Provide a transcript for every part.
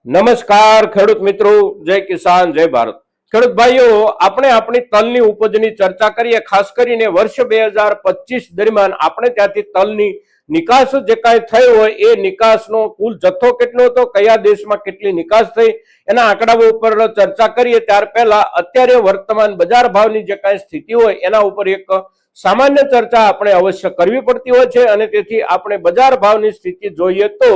નમસ્કાર ખેડૂત મિત્રો, જય કિસાન, જય ભારત। ખેડૂત ભાઈઓ, આપણે આપણી તલની ઉપજની ચર્ચા કરીએ। ખાસ કરીને વર્ષ 2025 દરમિયાન આપણે ત્યાંથી તલની નિકાસ જે કાંઈ થઈ હોય એ નિકાસનો કુલ જથ્થો કેટલો હતો, કયા દેશમાં કેટલી નિકાસ થઈ, એના આંકડાઓ ઉપર ચર્ચા કરીએ। ત્યાર પહેલા અત્યારે વર્તમાન બજાર ભાવની જે કાંઈ સ્થિતિ હોય એના ઉપર એક સામાન્ય ચર્ચા આપણે અવશ્ય કરવી પડતી હોય છે। અને તેથી આપણે બજાર ભાવની સ્થિતિ જોઈએ તો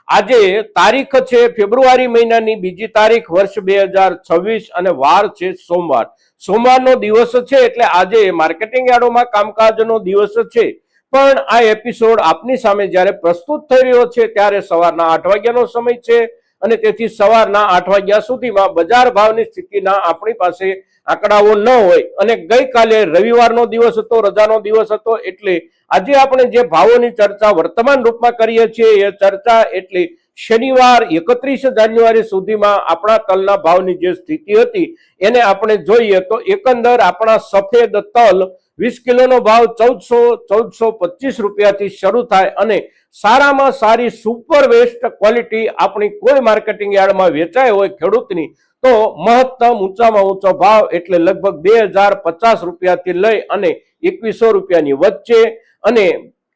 આજે તારીખ છે ફેબ્રુઆરી મહિનાની 2 તારીખ વર્ષ 2026 અને વાર છે સોમવાર। સોમવારનો દિવસ છે એટલે આજે માર્કેટિંગ યાર્ડોમાં કામકાજનો દિવસ છે। પણ આ એપિસોડ આપની સામે જ્યારે પ્રસ્તુત થઈ રહ્યો છે ત્યારે સવારના 8 વાગ્યાનો સમય છે અને તેથી સવારના 8 વાગ્યા સુધીમાં બજાર ભાવની સ્થિતિના આપણી પાસે આંકડાઓ ન હોય અને ગઈકાલે રવિવારનો દિવસ હતો, રજાનો દિવસ હતો, એટલે આજે આપણે જે ભાવોની ચર્ચા વર્તમાન રૂપમાં કરીએ છીએ એ ચર્ચા એટલે શનિવાર 31 જાન્યુઆરી સુધીમાં આપણા તલના ભાવની જે સ્થિતિ હતી એને આપણે જોઈએ તો એકંદર આપણા સફેદ તલ 20 કિલોનો ભાવ 1425 રૂપિયાથી શરૂ થાય અને સારામાં સારી સુપર વેસ્ટ ક્વોલિટી આપણી કોઈ માર્કેટિંગ યાર્ડમાં વેચાય હોય ખેડૂતની તો મહત્તમ ઊંચામાં ઊંચો ભાવ એટલે લગભગ 2050 રૂપિયાથી લઈ અને 2100 રૂપિયાની વચ્ચે અને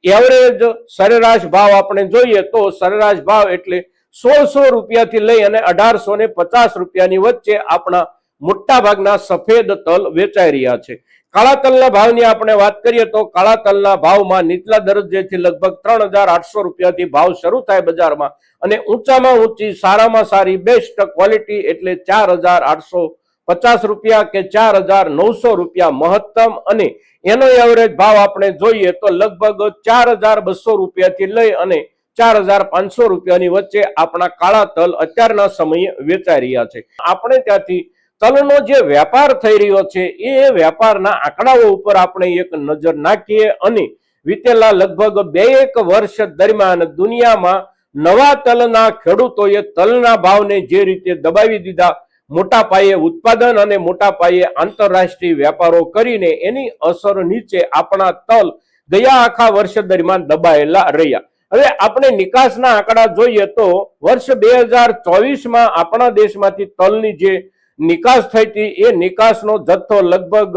એવરેજ સરેરાશ ભાવ આપણે જોઈએ તો સરેરાશ ભાવ એટલે 1600 રૂપિયાથી લઈ અને 1850 રૂપિયાની વચ્ચે આપણા મોટા ભાગના સફેદ તલ વેચાઈ રહ્યા છે। કાળા તલના ભાવની આપણે વાત કરીએ તો કાળા તલના ભાવમાં નીચલા દરજ્જેથી લગભગ 3800 રૂપિયાથી ભાવ શરૂ થાય બજારમાં અને ઊંચામાં ઊંચી સારામાં સારી બેસ્ટ ક્વોલિટી એટલે 4850 રૂપિયા કે 4900 રૂપિયા મહત્તમ અને એનો એવરેજ ભાવ આપણે જોઈએ તો લગભગ 4200 રૂપિયાથી લઈ અને 4500 રૂપિયાની વચ્ચે આપણા કાળા તલ અત્યારના સમયે વેચાઈ રહ્યા છે। આપણે ત્યાંથી તલનો જે વેપાર થઈ રહ્યો છે એ વેપારના આંકડાઓ ઉપર આપણે એક નજર નાખીએ અને વીતેલા લગભગ 2-1 વર્ષ દરમિયાન દુનિયામાં નવા તલના ખેડૂતોએ તલના ભાવને જે રીતે દબાવી દીધા, મોટા પાયે ઉત્પાદન અને મોટા પાયે આંતરરાષ્ટ્રીય વેપારો કરીને એની અસર નીચે આપણા તલ ગયા આખા વર્ષ દરમિયાન દબાયેલા રહ્યા। હવે આપણે નિકાસના આંકડા જોઈએ તો વર્ષ 2024માં આપણા દેશમાંથી તલની જે નિકાસ થઈ હતી એ નિકાસનો જથ્થો લગભગ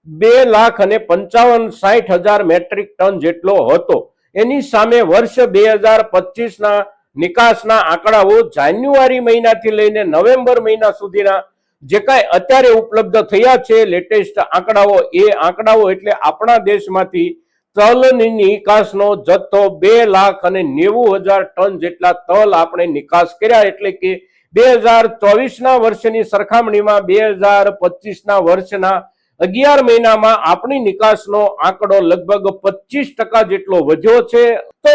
2,55,60,000 મેટ્રિક ટન જેટલો હતો। એની સામે વર્ષ 2025ના નિકાસના આંકડાઓ જાન્યુઆરી મહિનાથી લઈને નવેમ્બર મહિના સુધીના જે કાંઈ અત્યારે ઉપલબ્ધ થયા છે લેટેસ્ટ આંકડાઓ, એ આંકડાઓ એટલે આપણા દેશમાંથી તલની નિકાસનો જથ્થો 2,90,000 ટન જેટલા તલ આપણે નિકાસ કર્યા। એટલે કે 2024ના વર્ષની સરખામણીમાં 2025ના વર્ષના 11 મહિનામાં આપણી નિકાસનો આંકડો લગભગ 25% જેટલો વધ્યો છે। તો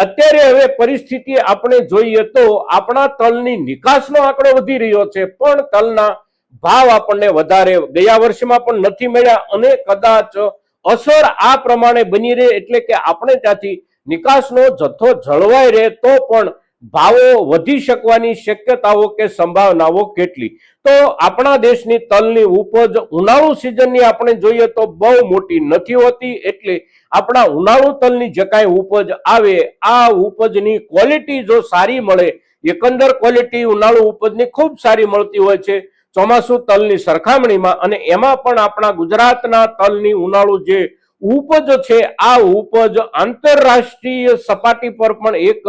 અત્યારે હવે પરિસ્થિતિ આપણે જોઈએ તો આપણા તલની નિકાસનો આંકડો વધી રહ્યો છે પણ તલના ભાવ આપણને વધારે ગયા વર્ષમાં પણ નથી મળ્યા અને કદાચ અસર આ પ્રમાણે બની રહે એટલે કે આપણે ત્યાંથી નિકાસનો જથ્થો જળવાઈ રહે તો પણ ભાવો વધી શકવાની શક્યતાઓ કે સંભાવનાઓ કેટલી? તો આપણા દેશની તલની ઉપજ ઉનાળુ સિઝનની આપણે જોઈએ તો બહુ મોટી નથી હોતી, એટલે આપણા ઉનાળુ તલની જે કાંઈ ઉપજ આવે આ ઉપજની ક્વોલિટી જો સારી મળે, એકંદર ક્વોલિટી ઉનાળુ ઉપજની ખૂબ સારી મળતી હોય છે ચોમાસુ તલની સરખામણીમાં, અને એમાં પણ આપણા ગુજરાતના તલની ઉનાળુ જે ઉપજ છે આ ઉપજ આંતરરાષ્ટ્રીય સપાટી પર પણ એક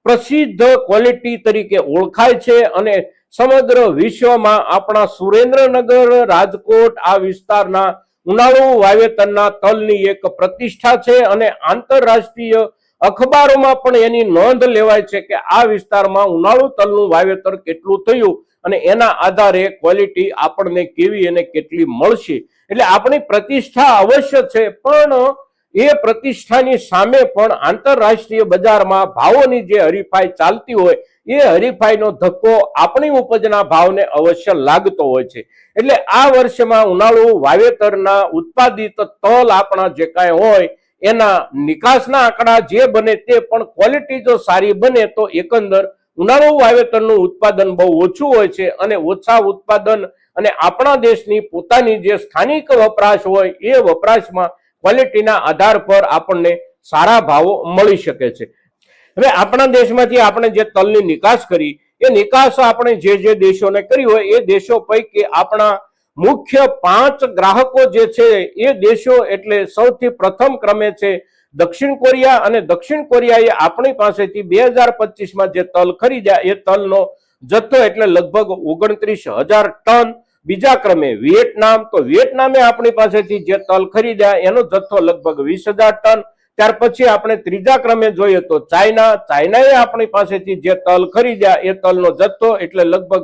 પ્રસિદ્ધ ક્વોલિટી તરીકે ઓળખાય છે અને સમગ્ર વિશ્વમાં આપણા સુરેન્દ્રનગર, રાજકોટ આ વિસ્તારના ઉનાળુ વાવેતરના તલની એક પ્રતિષ્ઠા છે અને આંતરરાષ્ટ્રીય અખબારોમાં પણ એની નોંધ લેવાય છે કે આ વિસ્તારમાં ઉનાળુ તલનું વાવેતર કેટલું થયું અને એના આધારે ક્વોલિટી આપણને કેવી અને કેટલી મળશે। એટલે આપણી પ્રતિષ્ઠા અવશ્ય છે પણ એ પ્રતિષ્ઠાની સામે પણ આંતરરાષ્ટ્રીય બજારમાં ભાવોની જે હરીફાઈ ચાલતી હોય એ હરીફાઈનો ધક્કો આપણી ઉપજના ભાવને અવશ્ય લાગતો હોય છે। એટલે આ વર્ષમાં ઉનાળુ વાવેતરના ઉત્પાદિત તલ આપણા જે કાંઈ હોય એના નિકાસના આંકડા જે બને તે પણ ક્વોલિટી જો સારી બને તો એકંદર ઉનાળુ વાવેતરનું ઉત્પાદન બહુ ઓછું હોય છે અને ઓછા ઉત્પાદન અને આપણા દેશની પોતાની જે સ્થાનિક વપરાશ હોય એ વપરાશમાં ક્વોલિટીના આધાર પર આપણને સારા ભાવો મળી શકે છે। હવે આપણા દેશમાંથી આપણે જે તલની નિકાસ કરી એ નિકાસ આપણે જે દેશોને કરી હોય એ દેશો પૈકી આપણા મુખ્ય 5 ગ્રાહકો જે છે એ દેશો એટલે સૌથી પ્રથમ ક્રમે છે દક્ષિણ કોરિયા, અને દક્ષિણ કોરિયાએ આપણી પાસેથી 2025માં જે તલ ખરીદ્યા એ તલનો જથ્થો એટલે લગભગ 29,000 ટન. બીજા ક્રમે વિયેટનામ, તો વિયેટનામે આપણી પાસેથી જે તલ ખરીદ્યા એનો જથ્થો લગભગ 20,000 ટન. ત્યાર પછી આપણે ત્રીજા ક્રમે જોઈએ તો ચાઇનાએ આપણી પાસેથી જે તલ ખરીદ્યા એ તલનો જથ્થો એટલે લગભગ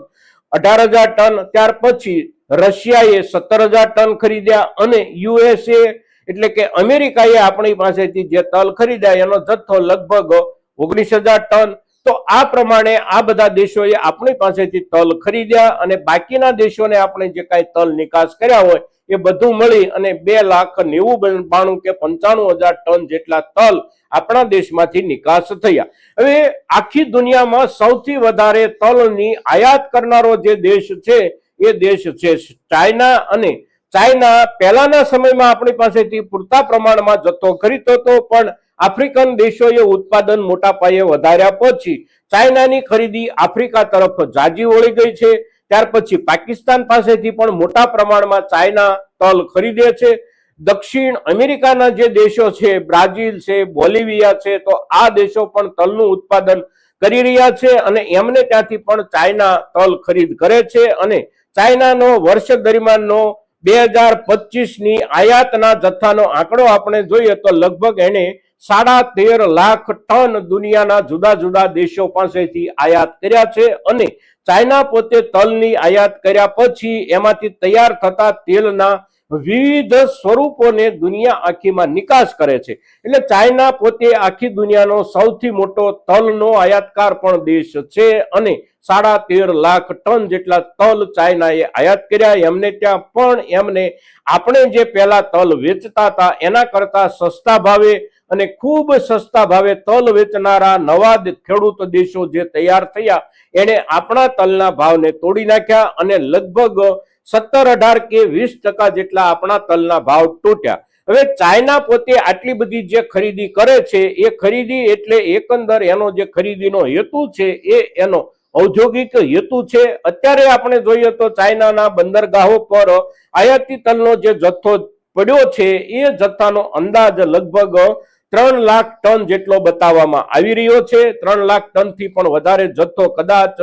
18,000 ટન. ત્યાર પછી રશિયાએ 17,000 ટન ખરીદ્યા, અને યુએસએ એટલે કે અમેરિકાએ આપણી પાસેથી જે તલ ખરીદ્યા એનો જથ્થો લગભગ 19,000 ટન. તો આ પ્રમાણે આ બધા દેશોએ આપણી પાસેથી તલ ખરીદ્યા, અને બાકીના દેશોને આપણે જે કાંઈ તલ નિકાસ કર્યા હોય એ બધું મળી અને 2,90,92 કે 95,000 ટન જેટલા તલ આપણા દેશમાંથી નિકાસ થયા. હવે આખી દુનિયામાં સૌથી વધારે તલની આયાત કરનારો જે દેશ છે એ દેશ છે ચાઇના, અને ચાઇના પહેલાના સમયમાં આપણી પાસેથી પૂરતા પ્રમાણમાં જથ્થો ખરીદતો હતો, પણ આફ્રિકન દેશોએ ઉત્પાદન મોટા પાયે વધાર્યા પછી ચાઇનાની ખરીદી આફ્રિકા તરફ જાજી વળી ગઈ છે. ત્યાર પછી પાકિસ્તાન પાસેથી પણ મોટા પ્રમાણમાં ચાઇના તલ ખરીદે છે. દક્ષિણ અમેરિકાના જે દેશો છે, બ્રાઝિલ છે, બોલિવિયા છે, તો આ દેશો પણ તલનું ઉત્પાદન કરી રહ્યા છે, અને એમને ત્યાંથી પણ ચાઇના તલ ખરીદ કરે છે. અને ચાઇનાનો વર્ષ દરમિયાનનો 2025ની આયાતના જથ્થાનો આંકડો આપણે જોઈએ તો લગભગ એને 13.5 લાખ ટન દુનિયાના જુદા જુદા દેશો પાસેથી આયાત કર્યા છે. અને ચાઇના પોતે તલની આયાત કર્યા પછી એમાંથી તૈયાર થતા તેલના વિવિધ સ્વરૂપોને દુનિયા આખીમાં નિકાસ કરે છે. એટલે ચાઇના પોતે આખી દુનિયાનો સૌથી મોટો તલનો આયાતકાર પણ દેશ છે, અને 13.5 લાખ ટન જેટલા તલ ચાઇનાએ આયાત કર્યા. એમને ત્યાં પણ એમને આપણે જે પહેલા તલ વેચતા હતા એના કરતા સસ્તા ભાવે અને ખૂબ સસ્તા ભાવે તલ વેચનારા નવા ખેડૂત દેશો જે તૈયાર થયા એને આપણા તલના ભાવને તોડી નાખ્યા, અને લગભગ 17-18 કે 20% જેટલા આપણા તલના ભાવ તૂટ્યા. હવે ચાઇના પોતે આટલી બધી જે ખરીદી કરે છે એ ખરીદી એટલે એકંદર એનો જે ખરીદીનો હેતુ છે એ એનો ઔદ્યોગિક હેતુ છે. અત્યારે આપણે જોઈએ તો ચાઇનાના બંદરગાહો પર આયાતી તલનો જે જથ્થો પડ્યો છે એ જથ્થાનો અંદાજ લગભગ 3 લાખ ટન જેટલો બતાવવામાં આવી રહ્યો છે. 3 લાખ ટનથી પણ વધારે જથ્થો કદાચ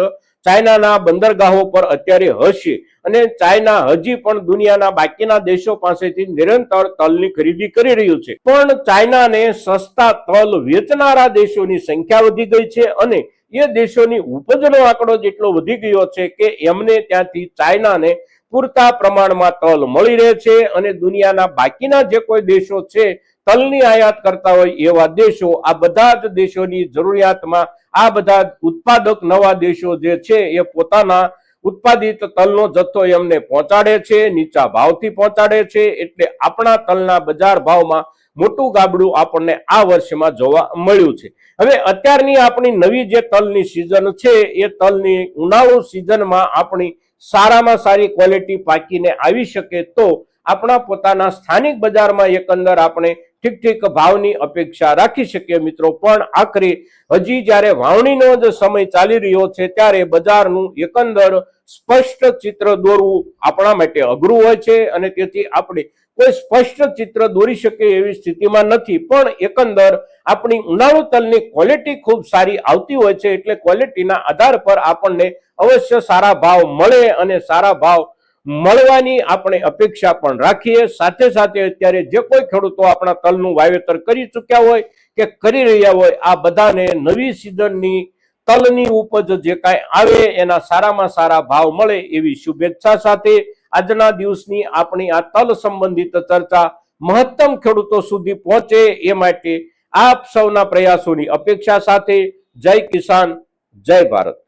ચાઇનાના બંદરગાહો પર અત્યારે હશે, અને ચાઇના હજી પણ દુનિયાના બાકીના દેશો પાસેથી નિરંતર તલની ખરીદી કરી રહ્યું છે. પણ ચાઇનાને સસ્તા તલ વેચનારા દેશોની સંખ્યા વધી ગઈ છે, અને એ દેશોની ઉપજનો આંકડો જેટલો વધી ગયો છે કે એમને ત્યાંથી ચાઇનાને પૂરતા પ્રમાણમાં તલ મળી રહે છે. અને દુનિયાના બાકીના જે કોઈ દેશો છે તલની આયાત કરતા હોય એવા દેશો, આ બધા જ દેશોની જરૂરિયાતમાં આ બધા ઉત્પાદક નવા દેશો જે છે એ પોતાના ઉત્પાદિત તલનો જથ્થો એમને પહોંચાડે છે, નીચા ભાવથી પહોંચાડે છે. એટલે આપણા તલના બજાર ભાવમાં મોટું ગાબડું આપણને આ વર્ષમાં જોવા મળ્યું છે. હવે અત્યારની આપણી નવી જે તલની સિઝન છે એ તલની ઉનાળુ સિઝનમાં આપણી સારામાં સારી ક્વોલિટી પાકીને આવી શકે તો આપણા પોતાના સ્થાનિક બજારમાં એકંદર આપણે ઠીક ભાવની અપેક્ષા રાખી શકીએ મિત્રો. પણ આખરે હજી જ્યારે વાવણીનો જ સમય ચાલી રહ્યો છે ત્યારે બજારનું એકંદર સ્પષ્ટ ચિત્ર દોરવું આપણા માટે અઘરું હોય છે, અને તેથી આપણે કોઈ સ્પષ્ટ ચિત્ર દોરી શકે એવી સ્થિતિમાં નથી. પણ એકંદર આપણી ઉનાળુ તલની ક્વોલિટી ખૂબ સારી આવતી હોય છે, એટલે ક્વોલિટીના આધાર પર આપણને અવશ્ય સારા ભાવ મળે, અને સારા ભાવ મળવાની આપણે અપેક્ષા પણ રાખીએ. સાથે સાથે અત્યારે જે કોઈ ખેડૂતો આપણા તલનું વાવેતર કરી ચૂક્યા હોય કે કરી રહ્યા હોય, આ બધાને નવી સિઝનની તલની ઉપજ જે કાંઈ આવે એના સારામાં સારા ભાવ મળે એવી શુભેચ્છા સાથે આજના દિવસની આપણી આ તલ સંબંધિત ચર્ચા મહત્તમ ખેડૂતો સુધી પહોંચે એ માટે આપ સૌના પ્રયાસોની અપેક્ષા સાથે જય કિસાન, જય ભારત.